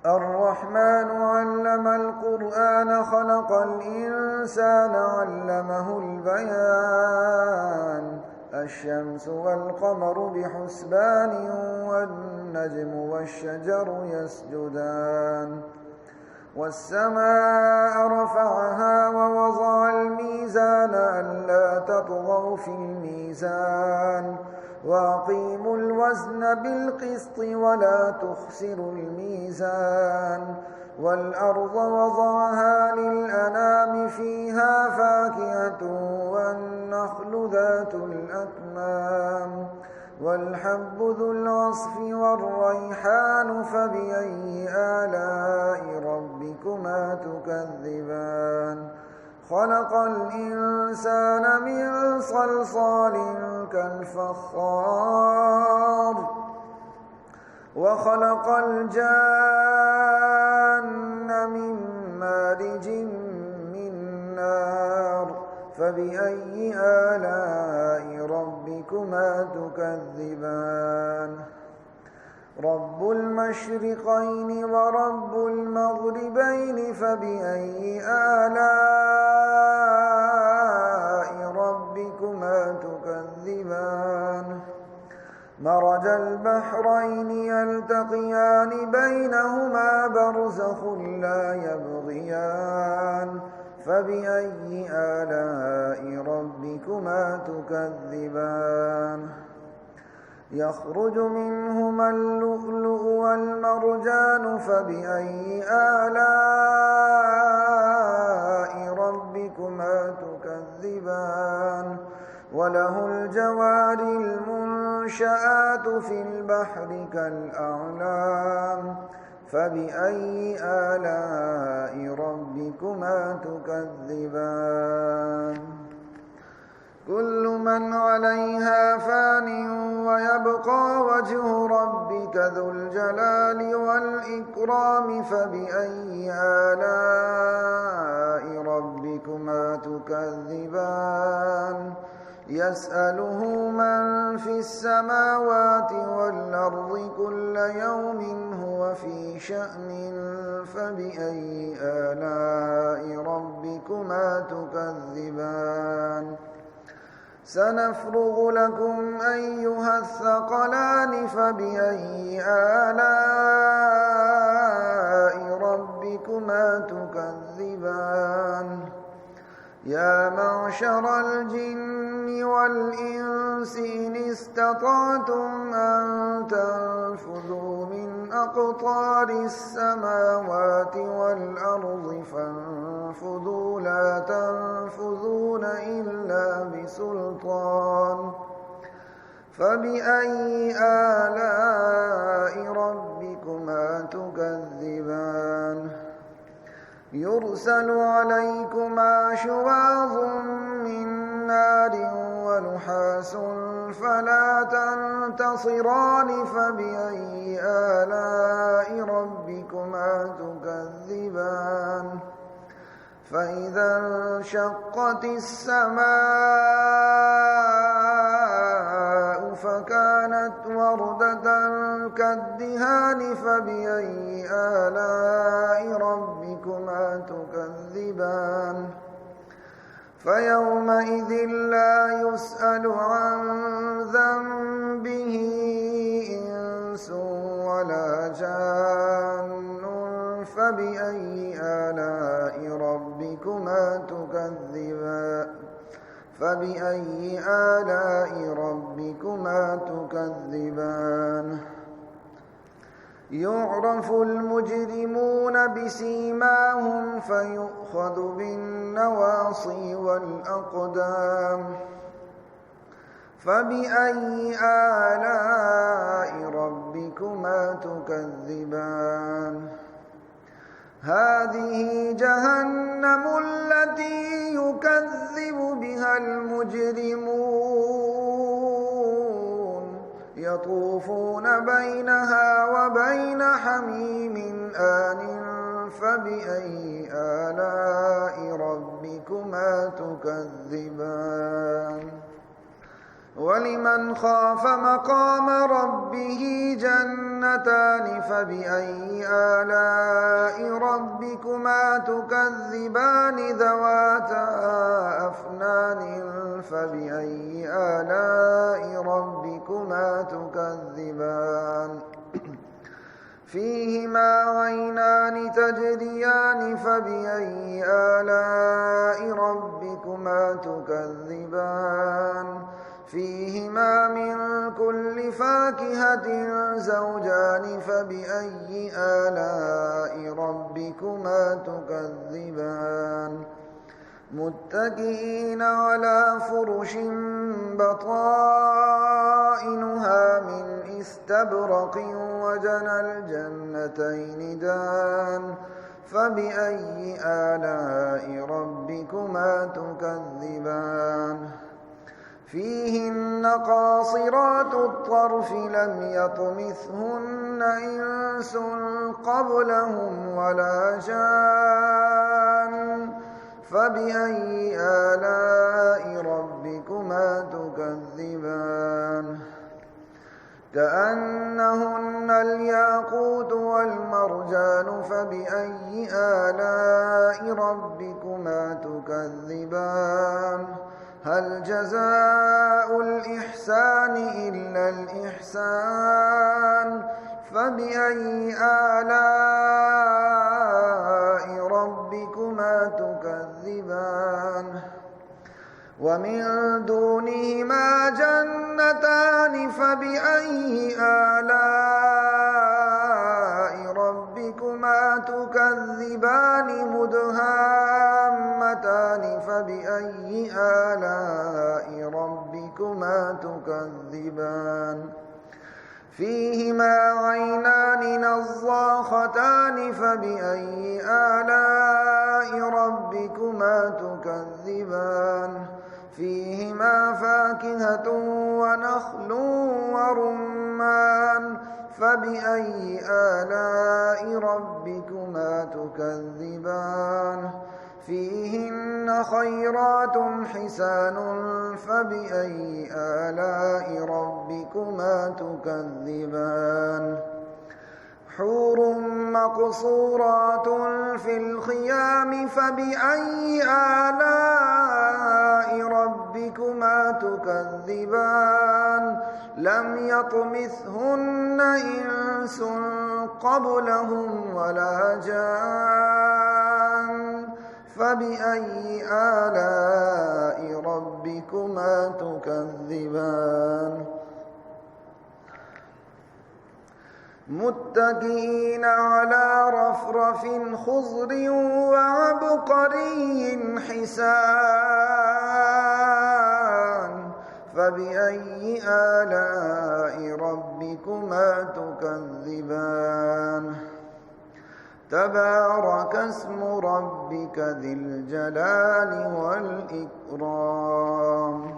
الرحمن علم القرآن خلق الإنسان علمه البيان الشمس والقمر بحسبان والنجم والشجر يسجدان والسماء رفعها ووضع الميزان ألا تطغوا في الميزان وأقيموا الوزن بالقسط ولا تخسروا الميزان والأرض وضعها للأنام فيها فاكهة والنخل ذات الأكمام والحب ذو العصف والريحان فبأي آلاء ربكما تكذبان خلق الإنسان من صلصال كالفخار وخلق الجان من مارج من نار فبأي آلاء ربكما تكذبان رب المشرقين ورب المغربين فبأي آلاء ربكما تكذبان مرج البحرين يلتقيان بينهما برزخ لا يبغيان فبأي آلاء ربكما تكذبان يخرج منهما اللؤلؤ والمرجان فبأي آلاء ربكما تكذبان وله الجوار المنشآت في البحر كالأعلام فبأي آلاء ربكما تكذبان كل من عليها فان ويبقى وجه ربك ذو الجلال والإكرام فبأي آلاء ربكما تكذبان يسأله من في السماوات والأرض كل يوم هو في شأن فبأي آلاء ربكما تكذبان سنفرغ لكم أيها الثقلان فبأي آلاء ربكما تكذبان يا معشر الجن والإنس إن استطعتم أن تنفذوا من أقطار السماوات والأرض فانفذوا لا تنفذون إلا بسلطان فبأي آلاء ربكما تكذبان يرسل عليكما شواظ من نار ونحاس فلا تنتصران فبأي آلاء ربكما تكذبان فإذا انشقت السماء فكانت وردة كالدهان فبأي آلاء ربكما تكذبان فيومئذ لا يسأل عن ذنبه إنس ولا جان فبأي آلاء ربكما تكذبان فبأي آلاء ربكما تكذبان يعرف المجرمون بسيماهم فيؤخذ بالنواصي والأقدام فبأي آلاء ربكما تكذبان هذه جهنم التي يكذب بها المجرمون يطوفون بينها وبين حميم آن فبأي آلاء ربكما تكذبان ولمن خاف مقام ربه جنتان فبأي آلاء ربكما تكذبان ذواتا أفنان فبأي آلاء ربكما تكذبان فيهما عينان تجريان فبأي آلاء ربكما تكذبان فيهما من كل فاكهة زوجان فبأي آلاء ربكما تكذبان متكئين على فرش بطائنها من استبرق وجنى الجنتين دان فبأي آلاء ربكما تكذبان فيهن قاصرات الطرف لم يطمثهن إنس قبلهم ولا جان فبأي آلاء ربكما تكذبان كأنهن الياقوت والمرجان فبأي آلاء ربكما تكذبان هل جزاء الإحسان إلا الإحسان فبأي آلاء ربكما تكذبان ومن دونهما جنتان فبأي آلاء ربكما تكذبان مدهامتان فبأي آلاء ربكما تكذبان فيهما عينان نضاختان فبأي آلاء ربكما تكذبان فيهما فاكهة ونخل ورمان فبأي آلاء ربكما تكذبان فيهن خيرات حسان فبأي آلاء ربكما تكذبان حور مقصورات في الخيام فبأي آلاء ربكما تكذبان لم يطمثهن إنس قبلهم ولا جان فبأي آلاء ربكما تكذبان متكئين على رفرف خضر وعبقري حسان فبأي آلاء ربكما تكذبان تبارك اسم ربك ذي الجلال والإكرام